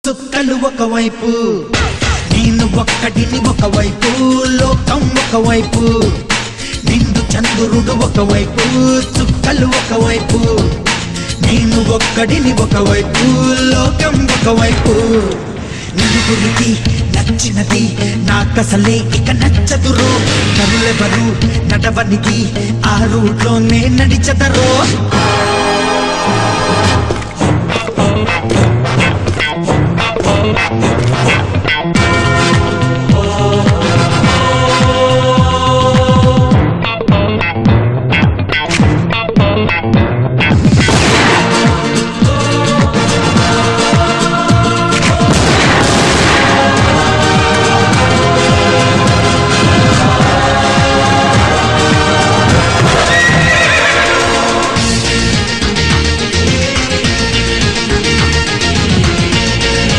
చుక్కలు ఒకవైపు నేను ఒక్కడిని ఒకవైపు లోకం ఒకవైపు నిండు చంద్రుడు ఒకవైపు చుక్కలు ఒకవైపు నేను ఒక్కడిని ఒకవైపు లోకం ఒకవైపు నలుగురికి నచ్చినది నాకసలే ఇక నచ్చదురో నరులెవరు నడవనిది ఆ రూట్లోనే నడిచెదరో